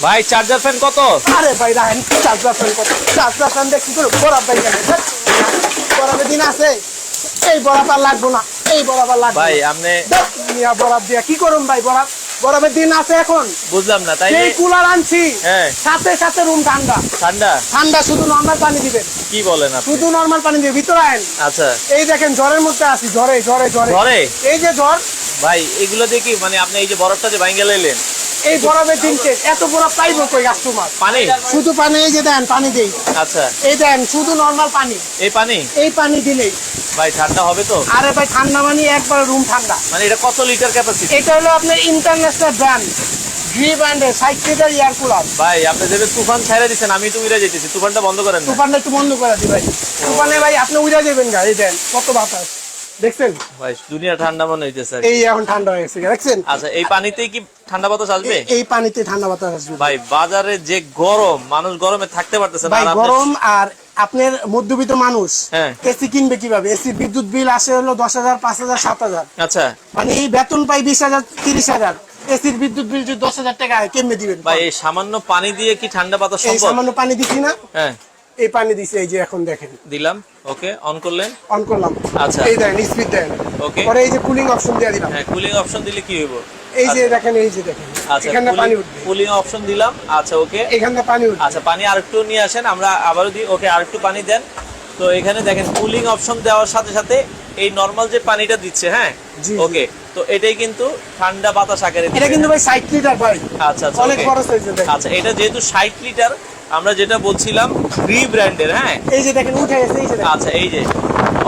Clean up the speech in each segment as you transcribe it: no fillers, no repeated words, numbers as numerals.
ভাই charger fan কত? আরে ভাই রাখেন চার্জার ফ্যান কত, চার্জার ফ্যান দেখি করে বরাব ভাই কেন বরাবের দিন আছে, এই বরাব আর লাগবো না, এই বরাব আর লাগবে ভাই আপনি মিয়া বরাব দিয়া কি করুন ভাই, বরাবের দিন আছে এখন। বুঝলাম না তাই এই কুলার আনছি, হ্যাঁ সাথে সাথে রুম ঠান্ডা ঠান্ডা ঠান্ডা, শুধু নরমাল পানি দিবেন। কি বলেন আপনি? শুধু নরমাল পানি দিবেন, ভিতরে আইন। আচ্ছা এই দেখেন জ্বরের মধ্যে আছি, জ্বরে জ্বরে জ্বরে জ্বরে? এই যে জ্বর, ভাই এগুলো দিয়ে কি মানে আপনি এই যে বরফটা যে ভাঙে লাইলেন এই বরফের দিন শেষ, এত বরফ পাইবো কই কাস্টমার? পানি? শুধু পানি, এই যে দেন পানি দেই, আচ্ছা এই দেন শুধু নরমাল পানি, এই পানি এই পানি দিলেই। ভাই ঠান্ডা হবে তো? আরে ভাই ঠান্ডা মানে একবার রুম ঠান্ডা। মানে এটা কত লিটার ক্যাপাসিটি? এটা হলো আপনার ইন্টারন্যাশনাল ব্র্যান্ড গ্রি ব্র্যান্ডের 60 লিটার এয়ার কুলার। ভাই আপনি যেটা তুফান ছেড়ে দিচ্ছেন, আমি তো উড়ে যেতেছি, তুফানটা বন্ধ করেন না। তুফানটা একটু বন্ধ করে দি ভাই, তুফানে ভাই আপনি উড়ে যাবেন গা। এই দেন কত বাতাস দেখছেন ভাই দুনিয়া ঠান্ডা মনে হইতেছে আর কি। এই এখন ঠান্ডা হয়ে গেছে দেখছেন। আচ্ছা এই পানিতেই কি ঠান্ডা বাতাস আসবে? এই পানিতে ঠান্ডা বাতাস আসবে ভাই বাজারে যে গরম, মানুষ গরমে থাকতে পারতেছে না। ভাই আর আপনি- গরম, আর আপনার মধ্যবিত্ত মানুষ হ্যাঁ। এসি কিনবে কিভাবে? এসি বিদ্যুৎ বিল আসে হলো 10,000, 5,000, 7,000। আচ্ছা মানে এই বেতন পাই 20,000, 30,000, এসির বিদ্যুৎ বিল যদি 10,000 টাকা হয় কেমনে দিবেন? ভাই এই সামান্য পানি দিয়ে কি ঠান্ডা বাতাস এই সম্ভব? সামান্য পানি দিছি না, হ্যাঁ এই পানি দিছি, এই যে এখন দেখেন দিলাম, ওকে অন করলেন, অন করলাম। আচ্ছা। এই দেন স্পিড দেন, ওকে পরে এই যে কুলিং অপশন দিয়ে দিলাম, হ্যাঁ কুলিং অপশন দিলে কি হইব? এই যে দেখেন, এই যে দেখেন আচ্ছা এখানে পানি উঠবে, কুলিং অপশন দিলাম, আচ্ছা ওকে। এখানে পানি উঠবে। আচ্ছা পানি আরেকটু নিয়ে আসেন, আমরা আবারও দিই, ওকে আরেকটু পানি দেন। তো এখানে দেখেন কুলিং অপশন দেওয়ার সাথে সাথে এই নরমাল যে পানিটা দিচ্ছে, হ্যাঁ জি, জি। ওকে, তো এটাই কিন্তু ঠান্ডা বাতাস আকারে এটা দিবে। কিন্তু ভাই 60 লিটার ভাই, আচ্ছা আচ্ছা অনেক okay। বড় সাইজের দেখেন। আচ্ছা এটা যেহেতু 60 লিটার, আমরা যেটা বলছিলাম গ্রি ব্র্যান্ডের, হ্যাঁ এই যে দেখেন উঠে গেছে, এই যে দেখেন। আচ্ছা এই যে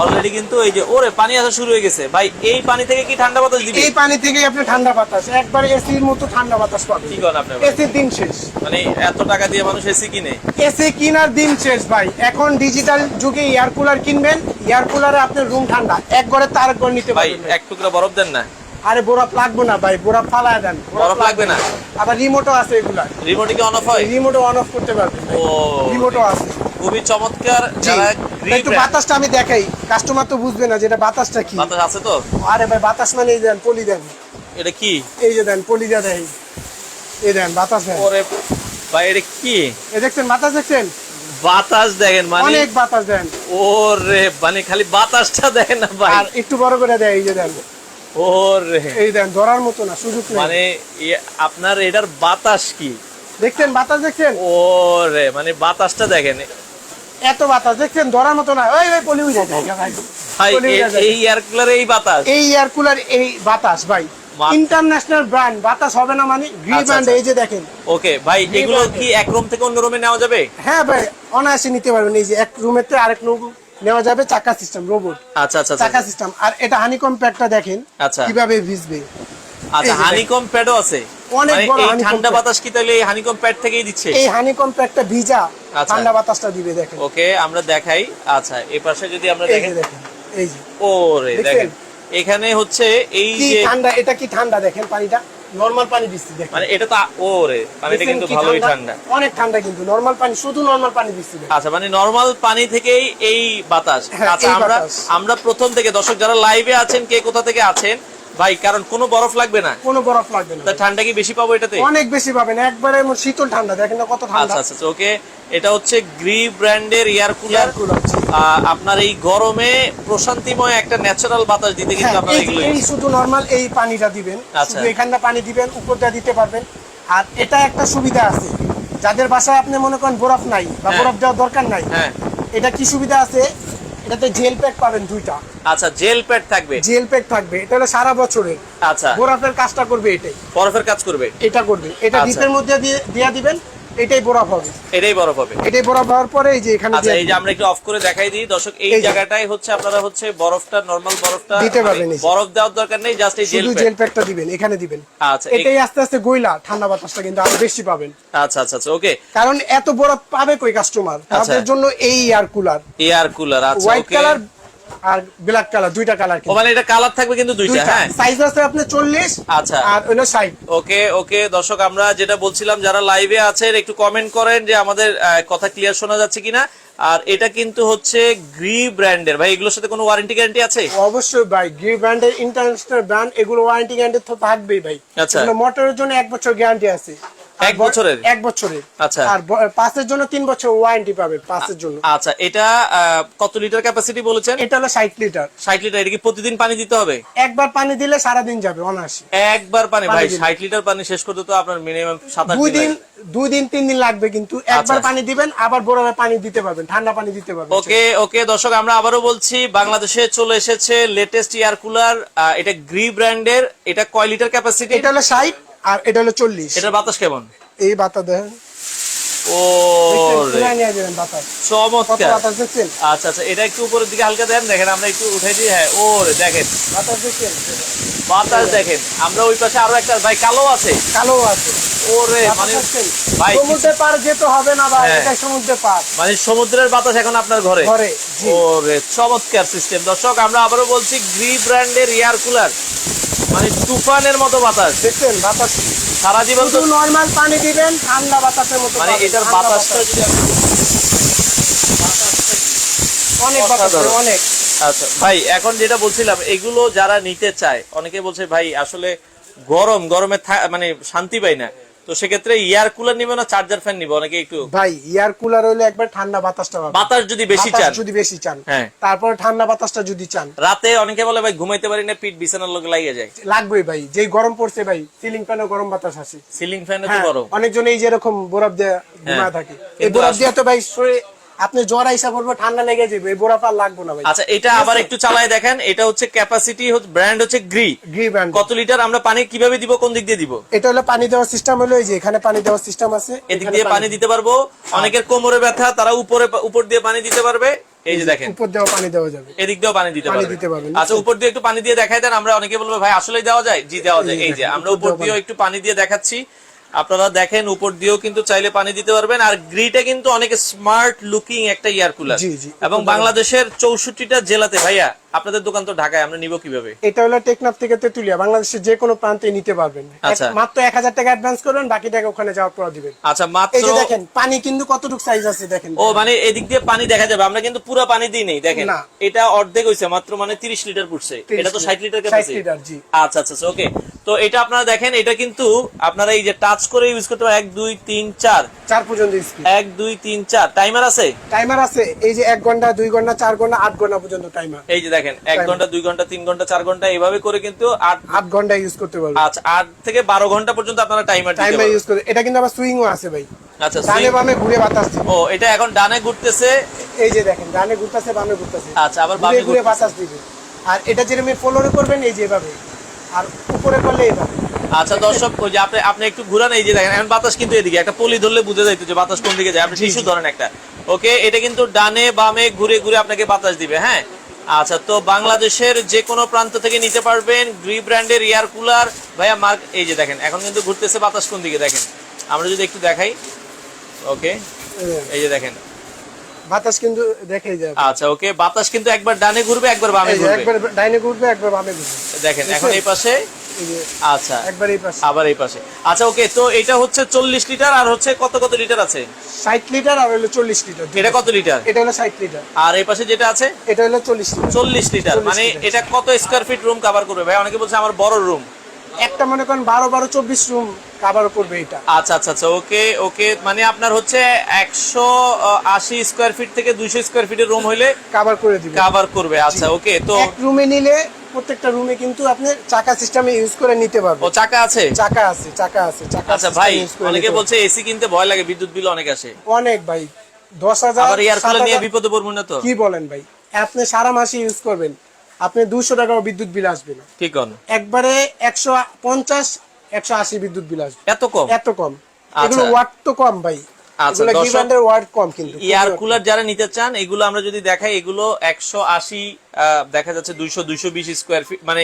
অলরেডি কিন্তু এই যে ওরে পানি আসা শুরু হয়ে গেছে। ভাই এই পানি থেকে কি ঠান্ডা বাতাস দিবে? এই পানি থেকে আপনি ঠান্ডা বাতাস, একবার এসির মতো ঠান্ডা বাতাস পাবেন। কি করেন আপনি? এসির দিন শেষ, মানে এত টাকা দিয়ে মানুষ এসি কিনে? এসি কিনার দিন শেষ ভাই। এখন ডিজিটাল যুগে এয়ার কুলার কিনবেন, এয়ার কুলারে আপনার রুম ঠান্ডা, এক ঘরে তার ঘর নিতে ভাই পারবেন। এক টুকরা বরফ দেন না? আরে বরফ লাগবে না ভাই, বরফ ফালায় দেন, বরফ লাগবে না? আবার রিমোটও আছে, এগুলা রিমোটে কি অন অফ হয়? রিমোটও অন অফ করতে পারবেন, ও রিমোটও আছে। খুবই চমৎকার। জি, যারা গ্রি একটু বাতাসটা আমি দেখাই, কাস্টমার তো বুঝবে না যেটা বাতাসটা কি। বাতাস আছে তো? আরে ভাই বাতাস মানে এই দেন পলি দেন, এটা কি? এই যে দেন পলি দেন, এই দেন বাতাস দেন। ওরে ভাই এটা কি? এই দেখছেন বাতাস, দেখছেন বাতাস দেখেন মানে অনেক বাতাস দেন। ওরে মানে খালি বাতাসটা দেখেন না ভাই, আর একটু বড় করে দেয়, এই যে দেন, ওরে এই দেন ধরার মতো না, সুযোগ নেই। মানে আপনার এটার বাতাস কি? দেখছেন বাতাস, দেখছেন ওরে মানে বাতাসটা দেখেন এত বাতাস, দেখছেন ধরার মতো না। ওই ভাই পলি উড়ে যায় ভাই, ভাই। পলি উড়ে যায়। এই এয়ার কুলারে এই বাতাস? এই এয়ার কুলার এই বাতাস ভাই, ইন্টারন্যাশনাল ব্র্যান্ড, বাতাস হবে না মানে গ্রি আচ্ছা, ব্র্যান্ড। আচ্ছা। এই যে দেখেন, ওকে ভাই এই এগুলো brand কি এক রুম থেকে অন্য রুমে নেওয়া যাবে? হ্যাঁ ভাই অনায়াসে নিতে পারবেন। এই যে এক রুমের থেকে আরেক রুম নেওয়া যাবে, চাকা সিস্টেম, রোবট আচ্ছা আচ্ছা চাকা আচ্ছা সিস্টেম। আর এটা হানিকম প্যাডটা দেখেন আচ্ছা। কিভাবে ভিজবে। আচ্ছা এই যে হানিকম প্যাডও আছে? অনেক মানে বড় এই honeycomb ঠান্ডা pad। বাতাস কি তাহলে এই হানিকম প্যাড থেকেই দিচ্ছে? এই হানিকম প্যাডটা ভিজা আচ্ছা। ঠান্ডা বাতাসটা দিবে, দেখেন ওকে আমরা দেখাই। আচ্ছা এই পাশে যদি আমরা এই যে দেখেন, দেখেন, এই যে ওরে দেখছেন? দেখেন এখানে হচ্ছে এই কি যে ঠান্ডা, এটা কি ঠান্ডা দেখেন, পানিটা নরমাল পানি দিচ্ছি দেখেন। মানে এটা তো ওরে পানিটা দেখছেন কিন্তু কি ভালোই ঠান্ডা। অনেক ঠান্ডা, কিন্তু নরমাল পানি, শুধু নরমাল পানি দিচ্ছি দেখেন। আচ্ছা মানে নরমাল পানি থেকেই এই বাতাস। হ্যাঁ, আচ্ছা এই আমরা বাতাস। আমরা প্রথম থেকে দর্শক যারা লাইভে আছেন, কে কোথা থেকে আছেন ভাই, কারণ কোনো বরফ লাগবে না, কোনো বরফ লাগবে না, তা ঠান্ডা কি বেশি পাবো এটাতে? অনেক বেশি পাবেন, একবারে শীতল ঠান্ডা, দেখেন না কত ঠান্ডা। আচ্ছা আচ্ছা ওকে, এটা হচ্ছে গ্রি ব্র্যান্ডের এয়ার কুলার। এয়ার কুলার আপনার এই গরমে প্রশান্তিময় একটা ন্যাচারাল বাতাস দিতে কিন্তু হ্যাঁ, আপনারা এগুলো এই শুধু নরমাল এই পানিটা দিবেন, আচ্ছা। শুধু এখানটা পানি দিবেন, উপর দিয়ে দিতে পারবেন। আর এটা একটা সুবিধা আছে, যাদের বাসায় আপনি মনে করেন বরফ নাই বা হ্যাঁ। বরফ দেওয়ার দরকার নাই, হ্যাঁ এটা কি সুবিধা আছে, এটাতে জেল প্যাক পাবেন 2টা, আচ্ছা জেল প্যাড থাকবে? জেল প্যাক থাকবে, এটা হলো সারা বছরের আচ্ছা বরফের কাজটা করবে, এটাই বরফের কাজ করবে? এটা করবে, এটা আচ্ছা। ডিপের মধ্যে দিয়ে দিবেন, এটাই বরফ হবে, এটাই বরফ হবে? এটাই বরফ হওয়ার পরে এই যে এখানে আচ্ছা দিয়ে এই যে আমরা একটু অফ করে দেখাই দিই দর্শক, এই এই যে। জায়গাটাই হচ্ছে আপনারা হচ্ছে বরফটা, নরমাল বরফটা দিতে পারবেন, এই যে। বরফ দেওয়ার দরকার নেই, জাস্ট এই জেল শুধু প্যাড। জেল প্যাকটা দিবেন, এখানে দিবেন, আচ্ছা এটাই আস্তে আস্তে গইলা ঠান্ডা বাতাসটা কিন্তু আরো বেশি পাবেন। আচ্ছা আচ্ছা আচ্ছা ওকে। কারণ এত বরফ পাবে কই কাস্টমার, তাদের জন্য এই এয়ার কুলার, এয়ার কুলার। আচ্ছা হোয়াইট ওকে। কালার আর ব্ল্যাক কালার, 2টা কালার, ও মানে এটা কালার থাকবে কিন্তু দুইটা? হ্যাঁ সাইজ আছে আপনার 40 আচ্ছা আর হলো 60। ওকে ওকে দর্শক, আমরা যেটা বলছিলাম যারা লাইভে আছেন একটু কমেন্ট করেন যে আমাদের কথা ক্লিয়ার শোনা যাচ্ছে কিনা। আর এটা কিন্তু হচ্ছে গ্রি ব্র্যান্ডের। ভাই এগুলোর সাথে কোনো ওয়ারেন্টি গ্যারান্টি আছে? অবশ্যই ভাই, গ্রি ব্র্যান্ডের ইন্টারন্যাশনাল ব্র্যান্ড, এগুলো ওয়ারেন্টি গ্যারান্টি তো থাকবেই ভাই। আচ্ছা। এগুলো মোটরের জন্য 1 বছর গ্যারান্টি আছে, এক বছরের? এক বছরের। আচ্ছা। আর 5 এর জন্য 3 বছর ওয়ারেন্টি পাবে 5 এর জন্য। আচ্ছা, এটা কত লিটার ক্যাপাসিটি বলেছেন? এটা হলো 60 লিটার। 60 লিটার। এটা কি প্রতিদিন পানি দিতে হবে? একবার পানি দিলে সারা দিন যাবে অনায়াসে। একবার পানি ভাই 60 লিটার পানি শেষ করতে তো আপনার মিনিমাম 7-8 দিন। 2 দিন 3 দিন লাগবে, কিন্তু একবার পানি দিবেন, আবার বরফে পানি দিতে পারবেন, ঠান্ডা পানি দিতে পারবেন। ওকে ওকে দর্শক, আমরা আবারও বলছি, বাংলাদেশে চলে এসেছে লেটেস্ট এয়ার কুলার। এটা গ্রি ব্র্যান্ডের। এটা কয় লিটার ক্যাপাসিটি? এটা হলো 60 আর এটা হলো 40। এটার বাতাস কেমন? এই বাতাস দেখেন। ও রে নিয়ে যাবেন বাতাস। কত চমৎকার। বাতাস দেখছেন? আচ্ছা আচ্ছা, এটা একটু উপরের দিকে হালকা দেন, দেখেন আমরা একটু উঠাই দিই। হ্যাঁ, ওরে দেখেন বাতাস দেখছেন? বাতাস দেখেন। আমরা ওই পাশে আরো একটা ভাই কালো আছে। কালো আছে। ওরে মানে ভাই সমুদ্রের পার যেতে হবে না ভাই, হ্যাঁ। এটা সমুদ্রের পার। মানে সমুদ্রের বাতাস এখন আপনার ঘরে। ঘরে, জি। ওরে চমৎকার সিস্টেম। দর্শক আমরা আবারও বলছি, গ্রি ব্র্যান্ডের এয়ার কুলার, মানে তুফানের মতো বাতাস। দেখছেন বাতাস? সারা জীবন তো শুধু নরমাল পানি দিবেন, ঠান্ডা বাতাসের মতো মানে পাবেন, এটার ঠান্ডা বাতাসটা বাতাস। যদি আপনি অনেক বাতাস, অসাধারণ। অনেক। আচ্ছা ভাই, এখন যেটা বলছিলাম, এগুলো যারা নিতে চায়, অনেকে বলছে ভাই আসলে গরমে মানে শান্তি পাই না, তো সেক্ষেত্রে এয়ার কুলার নিবে না চার্জার ফ্যান নিবে? অনেকে একটু ভাই এয়ার কুলার হইলে একবার ঠান্ডা বাতাসটা পাবেন। বাতাস যদি বেশি বাতাস চান, যদি বেশি চান, হ্যাঁ। তারপর ঠান্ডা বাতাসটা যদি চান। রাতে অনেকে বলে ভাই ঘুমাইতে পারি না, পিঠ বিছানার লোক লাগিয়ে যায়। লাগবেই ভাই, যেই গরম পড়ছে ভাই, সিলিং ফ্যানে গরম বাতাস আছে। সিলিং ফ্যানে তো হ্যাঁ, গরম। অনেকজন এই যেরকম বরফ দিয়ে ঘুমায় থাকে, এই কিন্তু বরফ দিয়ে তো ভাই শরীরে আপনি জ্বর আইসা করবে, ঠান্ডা লেগে যাবে, এই বরফ আর লাগবে না ভাই। আচ্ছা, এটা আবার একটু চালায় দেখেন। এটা হচ্ছে ক্যাপাসিটি, ব্র্যান্ড হচ্ছে গ্রি। Gree brand. কত লিটার? আমরা পানি কিভাবে দিব, কোন দিক দিয়ে দিব? এটা হলো পানি দেওয়ার সিস্টেম, হলো এই যে এখানে পানি দেওয়ার সিস্টেম আছে, এদিক দিয়ে পানি দিতে পারবো। অনেকের কোমরে ব্যথা, তারা উপর দিয়ে পানি দিতে পারবে। এই যে দেখেন, উপর দেওয়া পানি দেওয়া যাবে, এদিক দিয়েও পানি দিতে দিতে পারবে। পারবেন। আচ্ছা, উপর দিয়ে একটু পানি দিয়ে দেখাই দেন। আমরা অনেকে বলবো ভাই আসলেই দেওয়া যায়। জি দেওয়া যায়। এই যে আমরা উপর দিয়েও একটু পানি দিয়ে দেখাচ্ছি, আপনারা দেখেন। উপর দিয়েও কিন্তু চাইলে পানি দিতে পারবেন। আর গ্রিটা কিন্তু অনেক স্মার্ট লুকিং একটা এয়ার কুলার, এবং বাংলাদেশের 64টা জেলাতে। ভাইয়া আপনাদের দোকান তো ঢাকায়, আমরা নিব কিভাবে? এটা হলো টেকনাফ থেকে তেতুলিয়া, বাংলাদেশের যে কোনো প্রান্তে নিতে পারবেন। আচ্ছা। মাত্র 1000 টাকা অ্যাডভান্স করবেন, বাকি টাকা ওখানে যাওয়ার পর দিবেন। আচ্ছা, মাত্র। এই যে দেখেন পানি কিন্তু কতটুকু সাইজ আছে দেখেন। ও মানে এদিক দিয়ে পানি দেখা যাবে, আমরা কিন্তু পুরো পানি দিই নেই। দেখেন না। এটা অর্ধেক হইছে মাত্র, মানে 30 লিটার পড়ছে। এটা তো 60 লিটার 60 ক্যাপাসিটি। লিটার, জি। আচ্ছা আচ্ছা ওকে। তো এটা আপনারা দেখেন, এটা কিন্তু আপনারা এই যে টাচ করে ইউজ করতে পারেন। 1 2 3 4 4 পর্যন্ত স্পিড। 1 2 3 4 টাইমার আছে। টাইমার আছে, এই যে 1 ঘন্টা 2 ঘন্টা 4 ঘন্টা 8 ঘন্টা পর্যন্ত টাইমার। এই যে দেখেন 1 ঘন্টা 2 ঘন্টা 3 ঘন্টা 4 ঘন্টা এইভাবে করে কিন্তু 8 ঘন্টা ইউজ করতে পারবেন। আচ্ছা 8 থেকে 12 ঘন্টা পর্যন্ত আপনারা টাইমার দিতে টাইমার পারবেন। ইউজ করে। এটা কিন্তু আবার সুইংও আছে ভাই। আচ্ছা, ডানে বামে ঘুরে বাতাস দিবে। ও এটা এখন ডানে ঘুরতেছে। এই যে দেখেন ডানে ঘুরতেছে, বামে ঘুরতেছে। আচ্ছা, আবার বামে ঘুরে বাতাস দিবে। আর এটা যেরকম ফলোরে করবেন এই যে এভাবে, আর উপরে করলে এইভাবে। আচ্ছা দর্শক, ওই যে আপনি একটু ঘুরান। এই যে দেখেন এখন বাতাস কিন্তু এদিকে, একটা পলি ধরলে বুঝে যাইতো যে বাতাস কোন দিকে যায়। আপনি টিস্যু ধরেন একটা। ওকে, এটা কিন্তু ডানে বামে ঘুরে ঘুরে আপনাকে বাতাস দিবে। হ্যাঁ। আচ্ছা, তো বাংলাদেশের যে কোনো প্রান্ত থেকে নিতে পারবেন গ্রি ব্র্যান্ডের এয়ার কুলার। ভাইয়া মার্ক, এই যে দেখেন এখন কিন্তু ঘুরতেছে বাতাস কোন দিকে দেখেন। আমরা যদি একটু দেখাই। ওকে, এই যে দেখেন বাতাস কিন্তু দেখাই যাবে। আচ্ছা ওকে, বাতাস কিন্তু একবার ডানে ঘুরবে, একবার বামে ঘুরবে। একবার ডাইনে ঘুরবে, একবার বামে ঘুরবে। দেখেন এখন এই পাশে। আচ্ছা, একবার এই পাশে, আবার এই পাশে। আচ্ছা ওকে, তো এটা হচ্ছে 40 লিটার। আর হচ্ছে কত কত লিটার আছে? 60 লিটার আর হলো 40 লিটার। এটা কত লিটার? এটা হলো 60 লিটার। আর এই পাশে যেটা আছে এটা হলো 40 লিটার। 40 লিটার। মানে এটা কত স্কয়ার ফিট রুম কভার করবে ভাই? অনেকে বলছে আমার বড় রুম। একটা মনে করেন 12-24 রুম কভার করবে এটা। আচ্ছা আচ্ছা আচ্ছা ওকে ওকে, মানে আপনার হচ্ছে 180 স্কয়ার ফিট থেকে 200 স্কয়ার ফিটের রুম হইলে কভার করে দিবে, কভার করবে। আচ্ছা ওকে, তো এক রুমে নিলে প্রত্যেকটা রুমে কিন্তু আপনি চাকা সিস্টেমে ইউজ করে নিতে পারবেন। ও চাকা আছে? চাকা আছে, চাকা আছে, চাকা। আচ্ছা ভাই, অনেকে বলছে এসি কিনতে ভয় লাগে, বিদ্যুৎ বিল অনেক আসে। অনেক ভাই, 10,000। আবার এয়ার কুলার নিয়ে বিপদে পড়বো না তো? কি বলেন ভাই, আপনি সারা মাসে ইউজ করবেন, আপনি 200 টাকা বিদ্যুৎ বিল আসবে না। ঠিক কোন? একবারে 150-180 বিদ্যুৎ বিল আসবে। এত কম? এত কম। এগুলো ওয়াট তো কম ভাই। আচ্ছা, এগুলো কি ব্র্যান্ডের ওয়াট কম কিন্তু। এয়ার কুলার যারা নিতে চান, এগুলো আমরা যদি দেখাই, এগুলো 180 দেখা যাচ্ছে 200-220 স্কয়ার ফিট, মানে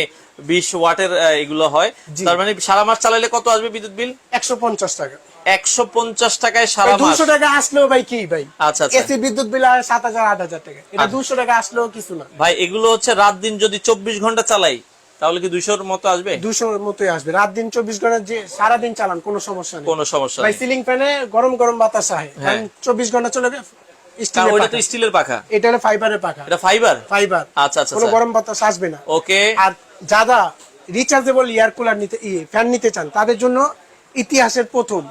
20 ওয়াটের এগুলো হয়। তার মানে সারা মাস চালাইলে কত আসবে বিদ্যুৎ বিল? 150 টাকা। 150 টাকায় সারা মাস। 200 টাকা আসলেও ভাই কি ভাই? আচ্ছা আচ্ছা, এসি বিদ্যুৎ বিল আর 7,000-8,000 টাকা। এটা 200 টাকা আসলেও কিছু না ভাই। এগুলো হচ্ছে রাত দিন যদি 24 ঘন্টা চালাই, তাহলে কি 200 এর মতো আসবে? 200 এর মতোই আসবে। রাত দিন 24 ঘন্টা যে সারা দিন চালান কোনো সমস্যা নেই, কোনো সমস্যা ভাই। নেই সিলিং ফ্যানে গরম গরম বাতাস আসে, হ্যাঁ। 24 ঘন্টা চলবে। ওটা তো স্টিলের পাখা। এটা হলো ফাইবারের পাখা। এটা ফাইবার? ফাইবার। আচ্ছা আচ্ছা, কোনো গরম বাতাস আসবে না। ওকে। আর যারা রিচার্জেবল এয়ার কুলার নিতে ফ্যান নিতে চান, তাদের জন্য ইতিহাসের প্রথম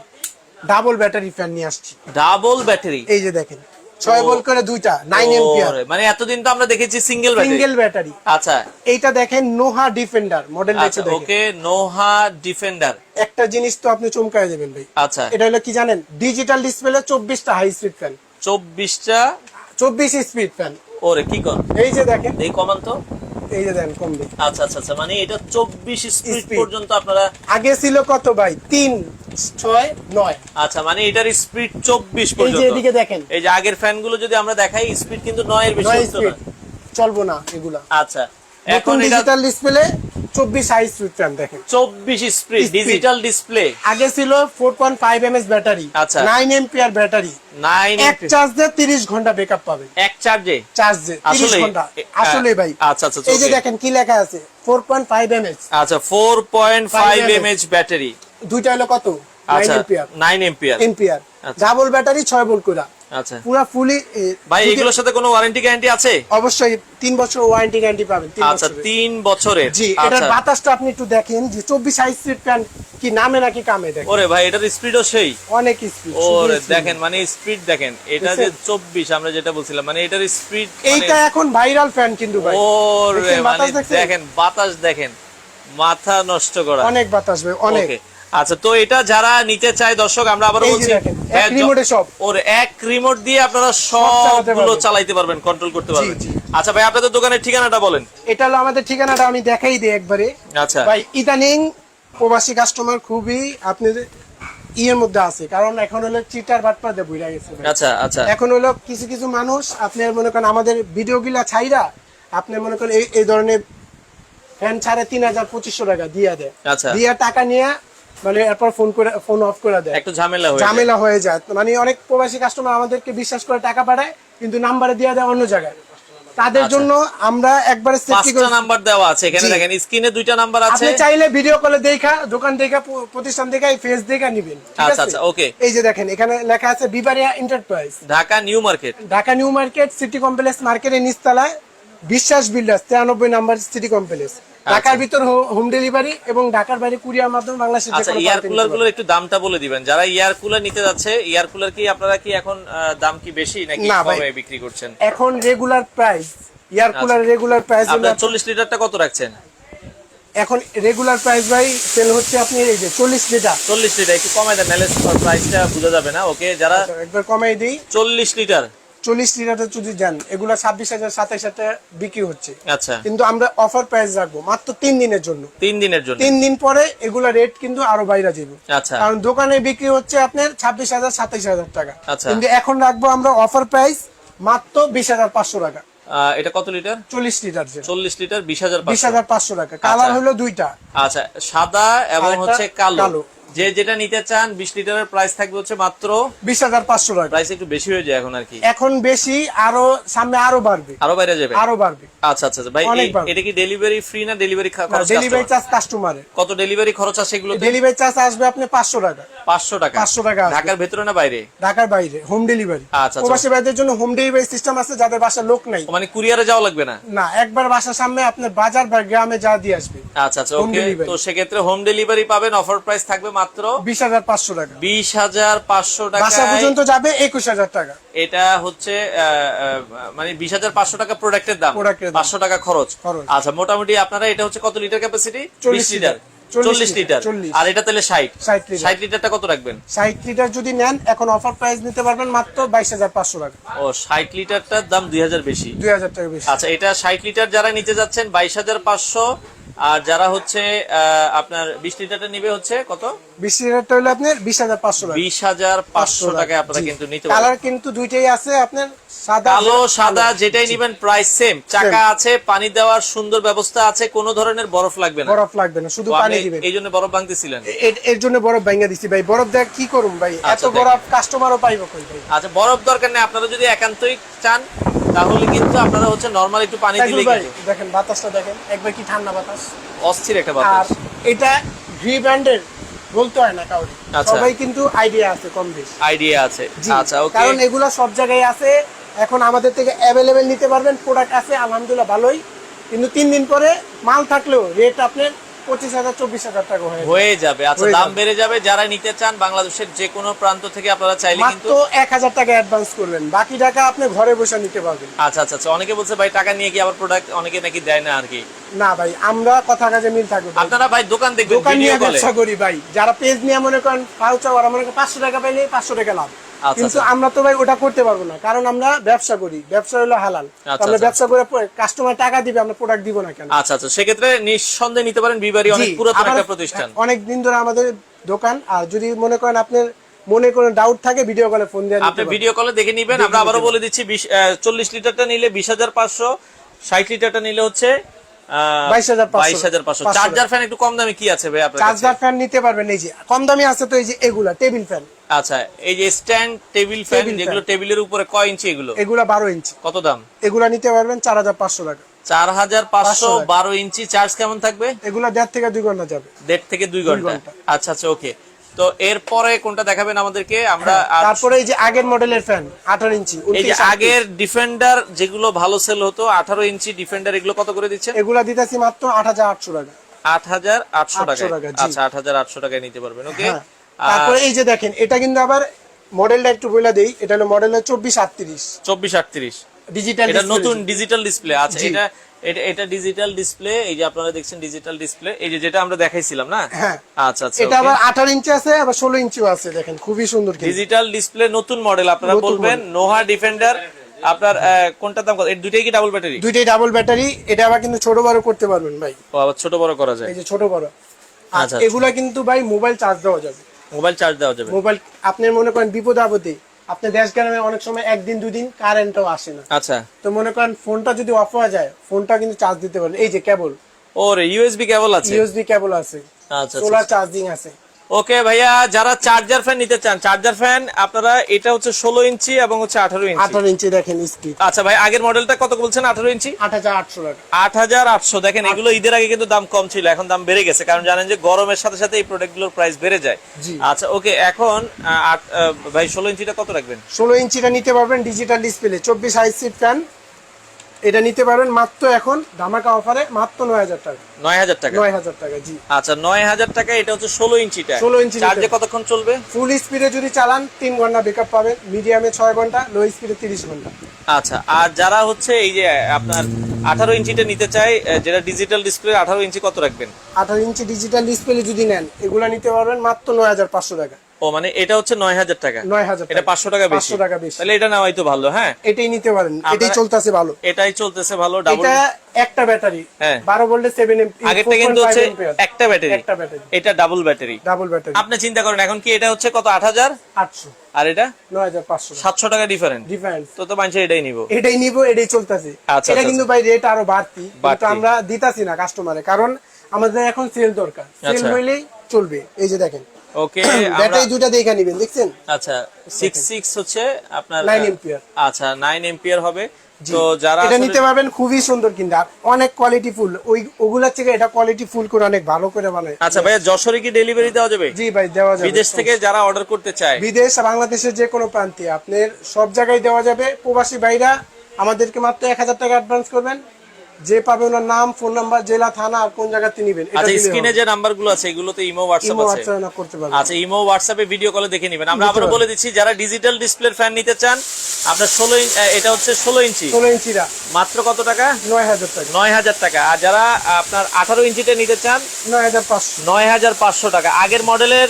ডাবল ব্যাটারি ফ্যান নিয়ে আসছি। ডাবল ব্যাটারি, এই যে দেখেন 6 ভোল্ট করে দুইটা 9 এম্পিয়ার। মানে এতদিন তো আমরা দেখেছি সিঙ্গেল ব্যাটারি। Single battery. আচ্ছা, এইটা দেখেন নোহা ডিফেন্ডার মডেলটা আচ্ছা, একটু দেখেন। ওকে, নোহা ডিফেন্ডার। একটা জিনিস তো আপনি চমকায় যাবেন ভাই। আচ্ছা, এটা হলো কি জানেন, ডিজিটাল ডিসপ্লে 24টা হাই স্পিড ফ্যান, 24টা 24 স্পিড ফ্যান। ওরে কি কর, এই যে দেখেন, এই কমান তো, এই যে দেখেন কমবে। আচ্ছা আচ্ছা আচ্ছা, মানে এটা 24 স্পিড Speed। পর্যন্ত আপনারা, আগে ছিল কত ভাই, 3 6 9। আচ্ছা, মানে এটার স্পিড 24 এই যে পর্যন্ত। এদিকে দেখেন, এই যে আগের ফ্যান গুলো যদি আমরা দেখাই, স্পিড কিন্তু 9 এর বেশি 9 হতো স্পিড না। চলবো না এগুলা। আচ্ছা, এখন এখন এটা digital display 24 high speed fan দেখেন। 24 স্পিড Speed। Digital display. আগে ছিল 4.5 এমএস ব্যাটারি, আচ্ছা। 9 এম্পিয়ার ব্যাটারি, 9 এক চার্জ দিয়ে 30 ঘন্টা ব্যাকআপ পাবে। এক চার্জে চার্জ দিয়ে 30 আসলে ঘন্টা। আসলে ভাই, আচ্ছা আচ্ছা, এই যে okay। দেখেন কি লেখা আছে, 4.5 এমএস। আচ্ছা, 4.5 mAh mAh ব্যাটারি। দুইটা হলো কত, 9 আচ্ছা, এম্পিয়ার। 9 এম্পিয়ার। এম্পিয়ার আচ্ছা। ডাবল ব্যাটারি 6 ভোল্ট করে, আচ্ছা পুরো ফুলি। ভাই, এগুলোর সাথে কোনো ওয়ারেন্টি গ্যারান্টি আছে? অবশ্যই 3 বছর ওয়ারেন্টি গ্যারান্টি পাবেন। 3 আচ্ছা, বছরের। 3 বছরের। জি, এটার আচ্ছা, বাতাসটা আপনি একটু দেখেন যে 24 হাই স্পিড ফ্যান কি নামে নাকি কামে দেখেন। ওরে ভাই, এটার স্পিডও সেই। অনেক স্পিড। ওরে দেখেন, মানে স্পিড দেখেন, এটা যে 24 আমরা যেটা বলছিলাম, মানে এটার স্পিড, এইটা এখন ভাইরাল ফ্যান কিন্তু ভাই। ওরে দেখছেন মানে বাতাস দেখছেন? দেখেন বাতাস দেখেন, মাথা নষ্ট করা। অনেক বাতাস ভাই, অনেক। ওকে, আচ্ছা, তো এটা যারা নিতে চায় দর্শক, আমরা আবার এই যে বলছি, দেখেন, এক রিমোটে সব। ওর এক রিমোট দিয়ে আপনারা চালাতে সবগুলো পারবেন। চালাইতে পারবেন, কন্ট্রোল করতে পারবেন। জি। আচ্ছা ভাই, আপনাদের দোকানের ঠিকানাটা বলেন। এটা হলো আমাদের ঠিকানাটা, আমি দেখাই দিই একবারে। আচ্ছা, ভাই ইদানিং প্রবাসী কাস্টমার খুবই আপনার ইয়ের মধ্যে আছে, কারণ এখন হলো চিটার বাটপার দিয়ে বুইরা গেছে ভাই। আচ্ছা, আচ্ছা, এখন হলো কিছু কিছু মানুষ আপনার মনে করেন আমাদের ভিডিও গুলা ছাইরা আপনি মনে করেন এই ধরনের ফ্যান ছাড়ে 3000-2500 টাকা দিয়া দেয়। আচ্ছা। দিয়া টাকা নিয়ে মানে এরপর ফোন অফ করে দেয়। একটু ঝামেলা হয়ে যায়। ঝামেলা হয়ে যায়, মানে অনেক প্রবাসী কাস্টমার আমাদেরকে বিশ্বাস করে টাকা পাঠায়, কিন্তু নাম্বারে দিয়ে দেয় অন্য জায়গায়। তাদের জন্য আমরা একবারে সেফটি 5টা নাম্বার দেওয়া আছে এখানে, জি। দেখেন স্ক্রিনে 2টা নাম্বার আছে। আপনি চাইলে ভিডিও কলে দেখা, দোকান দেখা, প্রতিষ্ঠান দেখা, ফেস দেখা নিবেন। ঠিক আচ্ছা, আছে? আচ্ছা, okay। এই যে দেখেন এখানে লেখা আছে বিবারিয়া enterprise, Dhaka new market. Dhaka new market, city complex মার্কেটের নিচতলায়, বিশ্বাস বিল্ডার্স 93 নাম্বার সিটি কমপ্লেক্স। ঢাকার ভিতর হোম ডেলিভারি এবং ঢাকার বাইরে কুরিয়ার মাধ্যমে বাংলাদেশের যে আচ্ছা, কোনো এয়ার প্রান্তে কুলার নিতে গুলোর একটু দামটা বলে দিবেন। যারা এয়ার কুলার নিতে যাচ্ছে, এয়ার কুলার কি আপনারা কি এখন দাম কি বেশি নাকি না ভাই। কমে বিক্রি করছেন? পারবেন। এখন regular price, air cooler regular price হলো আপনারা 40 লিটারটা কত রাখছেন? এখন রেগুলার প্রাইস ভাই সেল হচ্ছে আপনি এই যে 40 লিটার। 40 লিটার একটু কমাই দেন, নাহলে প্রাইসটা বোঝা যাবে না। ওকে, যারা একবার কমাই দিই, 40 লিটার, 40 লিটারে যদি যান এগুলা 26,000 27,000 বিক্রি হচ্ছে, আচ্ছা, কিন্তু আমরা অফার প্রাইস রাখবো মাত্র 3 দিনের জন্য। 3 দিনের জন্য। 3 দিন পরে এগুলা রেট কিন্তু আরো বাইরে যাবে। আচ্ছা, কারণ দোকানে বিক্রি হচ্ছে আপনার 26,000 27,000 টাকা, আচ্ছা। কিন্তু এখন রাখবো আমরা অফার প্রাইস মাত্র 20,500 টাকা। এটা কত লিটার? 40 litre, 40 litre 20,500। 20,500 টাকা। কালার হলো দুইটা, আচ্ছা, সাদা এবং আরেকটা হচ্ছে কালো। কালো। যে যেটা নিতে চান 20 লিটারের প্রাইস থাকবে হচ্ছে মাত্র 20,500 টাকা। প্রাইস একটু বেশি হয়ে যায় এখন আর কি, এখন বেশি, আরো সামনে আরো বাড়বে, আরো বাইরে যাবে। আরো বাড়বে। আচ্ছা আচ্ছা ভাই, অনেক বাড়বে। এটা কি ডেলিভারি ফ্রি না ডেলিভারি খরচ? ডেলিভারি চার্জ কাস্টমারের। কত ডেলিভারি খরচ আছে এগুলো? ডেলিভারি চার্জ আসবে আপনি 500 টাকা। 500 টাকা। 500 টাকা আসবে। ঢাকার ভেতরে না বাইরে? ঢাকার বাইরে হোম ডেলিভারি। আচ্ছা, প্রবাসী ভাইদের জন্য হোম ডেলিভারি সিস্টেম আছে, যাদের বাসায় লোক নাই। মানে কুরিয়ারে যাওয়া লাগবে না? না, একবার বাসার সামনে আপনার বাজার বা গ্রামে যা দিয়ে আসবে। আচ্ছা আচ্ছা, Home ওকে। delivery। তো সেক্ষেত্রে হোম ডেলিভারি পাবেন, অফার প্রাইস থাকবে মাত্র 20,500 টাকা। 20,500 বাসা টাকা। পর্যন্ত যাবে 21,000 টাকা। এটা হচ্ছে মানে 20,500 টাকা প্রোডাক্টের দাম, প্রোডাক্টের দাম। 500 টাকা খরচ। খরচ। আচ্ছা, মোটামুটি আপনারা এটা হচ্ছে কত লিটার ক্যাপাসিটি? 40 লিটার। 40 লিটার। 40 আর এটা তাহলে 60 লিটার। 60 লিটারটা কত রাখবেন? 60 লিটার যদি নেন এখন অফার প্রাইস নিতে পারবেন মাত্র 22,500 টাকা। ও, 60 লিটারটার দাম 2000 বেশি। 2,000 টাকা বেশি। আচ্ছা, এটা 60 লিটার যারা নিতে যাচ্ছেন 22,500, আর যারা হচ্ছে আপনার 20 লিটারটা নিবে হচ্ছে কত? 20 লিটারটা হলো আপনার 20,500 টাকা। 20,500 টাকায় আপনারা জি। কিন্তু নিতে পারবেন। কালার কিন্তু দুইটাই আছে আপনার, সাদা কালো সাদা যেটাই জি। নিবেন প্রাইস সেম। চাকা আছে, পানি দেওয়ার সুন্দর ব্যবস্থা আছে, কোনো ধরনের বরফ লাগবে না। বরফ লাগবে না, শুধু তো পানি আপনি দিবেন। এই জন্য বরফ ভাঙতেছিলেন? এর জন্য বরফ ভাঙা দিছি ভাই। বরফ দেখ কি করুম ভাই, এত আচ্ছা, বরফ কাস্টমারও পাইবো কই ভাই। আচ্ছা, বরফ দরকার নেই। আপনারা যদি একান্তই চান তাহলে কিন্তু আপনারা হচ্ছে নরমাল একটু পানি তাইজুল দিলে ভাই, কিন্তু দেখেন বাতাসটা দেখেন একবার কি ঠান্ডা বাতাস। অস্থির একটা আর বাতাস। এটা ভি ব্র্যান্ডের বলতে হয় না কাউরি, আচ্ছা। সবাই কিন্তু আইডিয়া আছে কম বেশি। আইডিয়া আছে। জি, আচ্ছা, ওকে। কারণ এগুলো সব জায়গায় আছে। এখন আমাদের থেকে অ্যাভেলেবেল নিতে পারবেন, প্রোডাক্ট আছে আলহামদুলিল্লাহ ভালোই, কিন্তু 3 দিন পরে মাল থাকলেও রেট আপনার 25,000 24,000 টাকা হয়ে যাবে। আচ্ছা, হয়ে দাম যাবে। বেড়ে যাবে। যারা নিতে চান বাংলাদেশের যে কোনো প্রান্ত থেকে আপনারা চাইলে কিন্তু মাত্র 1,000 টাকা অ্যাডভান্স করবেন, বাকি টাকা আপনি ঘরে বসে নিতে পারবেন। আচ্ছা আচ্ছা আচ্ছা, অনেকে বলছে ভাই টাকা নিয়ে কি আবার প্রোডাক্ট অনেকে নাকি দেয় না আর কি। না ভাই, আমরা কথা কাজে মিল থাকবে ভাই। আপনারা ভাই দোকান দেখবেন, দোকান ভিডিও নিয়ে কলে। ব্যবসা করি ভাই, যারা পেজ নিয়ে মনে করেন ফাউচা ওরা মনে করেন 500 টাকা পাইলে 500 টাকা লাভ। আচ্ছা, কিন্তু আচ্ছা। আমরা তো ভাই ওটা করতে পারবো না, কারণ আমরা ব্যবসা করি, ব্যবসা হলো হালাল। তো আচ্ছা, আমরা আচ্ছা। ব্যবসা করে কাস্টমার টাকা দিবে, আমরা প্রোডাক্ট দিব না কেন? আচ্ছা আচ্ছা, সেক্ষেত্রে নিঃসন্দেহে নিতে পারেন। বিবারি অনেক জি, পুরাতন আবার একটা প্রতিষ্ঠান। অনেক দিন ধরে আমাদের দোকান। আর যদি মনে করেন আপনার মনে কোনো ডাউট থাকে, ভিডিও কলে ফোন দিয়ে আপনি ভিডিও কলে দেখে নিবেন। আমরা আবারও বলে দিচ্ছি 40 লিটারটা নিলে 20,500, 60 লিটারটা নিলে হচ্ছে 22,500। চার্জার ফ্যান একটু কম দামে কি আছে ভাই আপনার কাছে? চার্জার ফ্যান নিতে পারবেন। এই যে কম দামি আছে তো, এই যে এগুলা টেবিল ফ্যান। আচ্ছা, এই যে স্ট্যান্ড টেবিল ফ্যান, টেবিল যেগুলো ফ্যান। টেবিলের উপরে কয় ইঞ্চি এগুলো? এগুলা 12 ইঞ্চি। কত দাম? এগুলা নিতে পারবেন 4,500 টাকা। 4,500, 12 ইঞ্চি। চার্জ কেমন থাকবে? এগুলা 1.5 থেকে 2 ঘন্টা যাবে। 1.5 থেকে 2 ঘন্টা। ঘন্টা। আচ্ছা আচ্ছা, ওকে। তো এরপরে কোনটা দেখাবেন আমাদেরকে? আমরা তারপরে এই যে আগের মডেলের ফ্যান 18 ইঞ্চি, এই যে আগের ডিফেন্ডার যেগুলো ভালো সেল হতো 18 ইঞ্চি ডিফেন্ডার, এগুলো কত করে দিচ্ছেন? এগুলা দিতেছি মাত্র 8,800 টাকা। 8,800 টাকা। টাকা, জি। আচ্ছা, 8,800 টাকায় নিতে পারবেন। ওকে। হ্যাঁ। তারপরে এই যে দেখেন, এটা কিন্তু আবার মডেলটা একটু বলে দেই, এটা হলো মডেল 2438 2438। ডিজিটাল। এটা নতুন ডিজিটাল ডিসপ্লে। আচ্ছা, জি। এটা ডিজিটাল ডিসপ্লে। এই যে আপনারা দেখছেন ডিজিটাল ডিসপ্লে, এই যে যেটা আমরা দেখাইছিলাম না? হ্যাঁ। আচ্ছা আচ্ছা, এটা আবার 18 ইঞ্চি আছে, আবার 16 ইঞ্চিও আছে। দেখেন খুবই সুন্দর কিন্তু। ডিজিটাল ডিসপ্লে, নতুন মডেল। আপনারা নতুন বলবেন নোহা ডিফেন্ডার। আপনার কোনটার দাম কত? এই দুইটাই কি ডাবল ব্যাটারি? দুইটাই ডাবল ব্যাটারি। এটা আবার কিন্তু ছোট বড় করতে পারবেন ভাই। ও, আবার ছোট বড় করা যায়। এই যে ছোট বড়। আর আচ্ছা, এগুলা কিন্তু ভাই মোবাইল চার্জ দেওয়া যাবে। মোবাইল চার্জ দেওয়া যাবে। মোবাইল আপনি মনে করেন বিপদ আপদে, আপনি দেশ গ্রামে অনেক সময় একদিন দুদিন কারেন্টও আসে না, আচ্ছা। তো মনে করেন ফোনটা যদি অফ হয়ে যায়, ফোনটা কিন্তু চার্জ দিতে পারেন। এই যে কেবল, ওরে ইউএসবি কেবল আছে। ইউএসবি কেবল আছে, আচ্ছা সোলার চার্জিং আছে। ওকে ভাইয়া, যারা চার্জার ফ্যান নিতে চান, চার্জার ফ্যান আপনারা, এটা হচ্ছে 16 ইঞ্চি এবং হচ্ছে 18 ইঞ্চি। 18 ইঞ্চি দেখেন স্পিড। আচ্ছা ভাই, আগের মডেলটা কত বলছেন? 18 ইঞ্চি 8,800 টাকা। 8,800। দেখেন, এগুলো ঈদের আগে কিন্তু দাম কম ছিল, এখন দাম বেড়ে গেছে, কারণ জানেন যে গরমের সাথে সাথে এই প্রোডাক্টগুলোর প্রাইস বেড়ে যায়। জি। আচ্ছা ওকে, এখন ভাই 16 ইঞ্চিটা কত রাখবেন? 16 ইঞ্চিটা নিতে পারবেন ডিজিটাল ডিসপ্লে, 24 হাই সিট ফ্যান। এটা নিতে পারবেন মাত্র এখন ধামাকা অফারে মাত্র 9,000 টাকা। 9,000 টাকা। 9,000 টাকা, জি। আচ্ছা, 9,000 টাকা। এটা হচ্ছে 16 ইঞ্চিটা। 16 ইঞ্চি চার্জে কতক্ষণ চলবে? ফুল স্পিডে যদি চালান 3 ঘন্টা ব্যাকআপ পাবেন, মিডিয়ামে 6 ঘন্টা, লো স্পিডে 30 ঘন্টা। আচ্ছা, আর যারা হচ্ছে এই যে আপনার 18 ইঞ্চিটা নিতে চায়, যেটা ডিজিটাল ডিসপ্লে, 18 ইঞ্চি কত রাখবেন? 18 ইঞ্চি ডিজিটাল ডিসপ্লে যদি নেন, এগুলা নিতে পারবেন মাত্র 9,500 টাকা। ও মানে এটা হচ্ছে 9,000 টাকা। 9,000 এটা 500 টাকা বেশি। 500 টাকা বেশি। তাহলে এটা নেওয়াই তো ভালো। হ্যাঁ, এটাই নিতে পারেন, এটাই আপনারা- চলতেছে ভালো। এটাই চলতেছে ভালো। ডাবল এটা একটা ব্যাটারি, হ্যাঁ। 12 ভোল্টের 7 এমপি। আগেরটা কিন্তু হচ্ছে একটা ব্যাটারি, একটা ব্যাটারি, এটা ডাবল ব্যাটারি। Double battery. আপনি চিন্তা করেন, এখন কি এটা হচ্ছে কত? 8,000, 800, আর এটা 9,500 700 টাকা ডিফারেন্ট। ডিফারেন্স। তো মানুষ এটাই নিব। এটাই নিব, এটাই চলতেছে। আচ্ছা, এটা আচ্ছা, কিন্তু ভাই রেট আরো বাড়তি, কিন্তু বাড়তি। আমরা দিতাছি না কাস্টমারে, কারণ আমাদের এখন সেল দরকার। সেল আচ্ছা। হইলেই চলবে। এই যে দেখেন, ওকে, ব্যাটারি দুটো দেখে নেবেন, দেখছেন? আচ্ছা 66 হচ্ছে আপনার 9 এম্পিয়ার। আচ্ছা 9 এম্পিয়ার হবে। তো যারা এটা আসলে- নিতে পারবেন, খুবই সুন্দর কিন্তু, আর অনেক কোয়ালিটি ফুল। ওগুলার থেকে এটা কোয়ালিটি ফুল করে অনেক ভালো করে বানায়। আচ্ছা ভাইয়া, যশোরে কি ডেলিভারি দেওয়া যাবে? জি ভাই, দেওয়া যাবে। বিদেশ থেকে যারা অর্ডার করতে চায়, বিদেশ আর বাংলাদেশের যে কোনো প্রান্তে আপনার সব জায়গায় দেওয়া যাবে। প্রবাসী ভাইরা আমাদেরকে মাত্র 1,000 টাকা অ্যাডভান্স করবেন, যে পাবে ওনার নাম, ফোন নাম্বার, জেলা, থানা আর কোন জায়গাতে নিবেন, এটা আচ্ছা দিলে স্ক্রিনে হবে। যে নাম্বারগুলো আছে এগুলোতে ইমো হোয়াটসঅ্যাপ ইমো আছে। হোয়াটসঅ্যাপ না করতে পারবেন। আচ্ছা, ইমো হোয়াটসঅ্যাপে ভিডিও কলে দেখে নেবেন। আমরা নিতে আবারও পারবেন। বলে দিচ্ছি, যারা ডিজিটাল ডিসপ্লের ফ্যান নিতে চান, আপনার 16 এটা হচ্ছে 16 ইঞ্চি 16 ইঞ্চিরা মাত্র কত টাকা? 9,000 টাকা। 9,000 টাকা। আর যারা আপনার 18 ইঞ্চিটা নিতে চান, 9,500, 9,500 টাকা। আগের মডেলের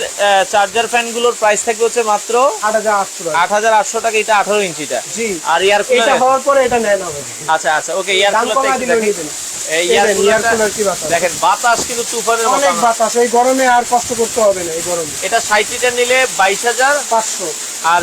চার্জার ফ্যান গুলোর প্রাইস থাকবে হচ্ছে মাত্র 8,800 টাকা। 8,800 টাকা। এটা 18 ইঞ্চিটা। জি। আর এয়ার এটা কুলার, হওয়ার পরে এটা নেন হবে। আচ্ছা আচ্ছা ওকে, এয়ার দাম কুলারটা কমা একটু দিলেও দেখেন। নিবেন। এই এই এয়ার দেখেন, কুলারটা এয়ার কুলার কি বাতাস। দেখেন, বাতাস কিন্তু তুফানের মতো। অনেক বাতাস, এই গরমে আর কষ্ট করতে হবে না। এই গরমে এটা 60 লিটার নিলে 22,000, 500, আর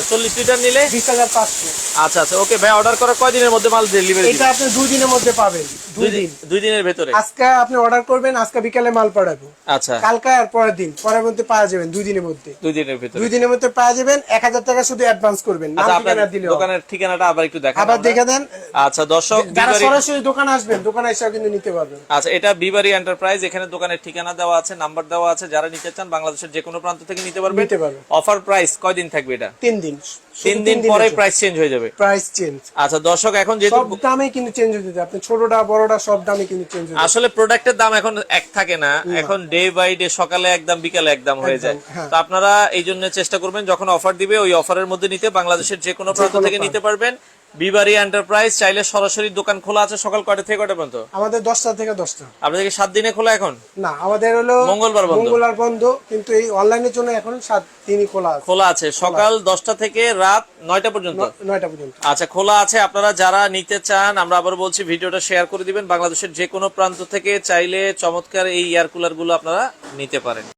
40 লিটার নিলে 20,500। আচ্ছা আচ্ছা ওকে ভাই, অর্ডার করার কয়দিনের মধ্যে মাল ডেলিভারি এটা আপনি 2 দিনের মধ্যে পাবেন। 2 দিন। 2 দিনের ভেতরে। আজকে আপনি অর্ডার করবেন, আজকে বিকালে মাল পাঠাবো, আচ্ছা, কালকে আর পরের দিন, পরের মধ্যে পাওয়া যাবেন 2 দিনের মধ্যে। 2 দিনের ভেতরে। 2 দিনের মধ্যে পাওয়া যাবেন। 1,000 টাকা শুধু অ্যাডভান্স করবেন, নাম আচ্ছা, আপনার ঠিকানা দিলে হবে। দোকানের ঠিকানাটা আবার একটু দেখান আবার আমরা। দেখে দেন। আচ্ছা দর্শক, যারা বিবারি- সরাসরি দোকানে আসবেন, দোকানে এসেও কিন্তু নিতে পারবেন। আচ্ছা, এটা বিবারি এন্টারপ্রাইজ। এখানে দোকানের ঠিকানা দেওয়া আছে, নাম্বার দেওয়া আছে। যারা নিতে চান বাংলাদেশের যে কোনো প্রান্ত থেকে নিতে পারবেন। নিতে পারবেন। অফার প্রাইস কয়দিন থাকবে? থাকবে এটা? 3 দিন। 3 দিন পরে প্রাইস চেঞ্জ হয়ে যাবে। Price change. আচ্ছা দর্শক, এখন যেহেতু সব দামে কিন্তু চেঞ্জ হয়ে যাবে, আপনি ছোটটা বড়টা সব দামে কিন্তু চেঞ্জ হয়ে যাবে। আসলে প্রোডাক্টের দাম এখন এক থাকে না, এখন ডে বাই ডে, সকালে একদম বিকালে একদম হয়ে যায়। হ্যাঁ। তো আপনারা এই জন্য চেষ্টা করবেন যখন অফার দিবে ওই অফারের মধ্যে নিতে, বাংলাদেশের যে কোনো প্রান্ত থেকে নিতে পারবেন। বিবাড়ি এন্টারপ্রাইজ, চাইলে সরাসরি দোকান খোলা আছে সকাল কয়টা থেকে কয়টা পর্যন্ত? আমাদের 10টা থেকে 10টা। আপনাদের 7 দিনে খোলা এখন? না, আমাদের হলো মঙ্গলবার বন্ধ, কিন্তু এই অনলাইনের জন্য এখন 7 দিনই খোলা আছে। সকাল 10টা থেকে রাত 9টা পর্যন্ত। 9টা পর্যন্ত আচ্ছা, খোলা আছে। আপনারা যারা নিতে চান, আমরা আবার বলছি, ভিডিওটা শেয়ার করে দিবেন। বাংলাদেশের যে কোনো প্রান্ত থেকে চাইলে চমৎকার এই এয়ার কুলার গুলো আপনারা নিতে পারেন।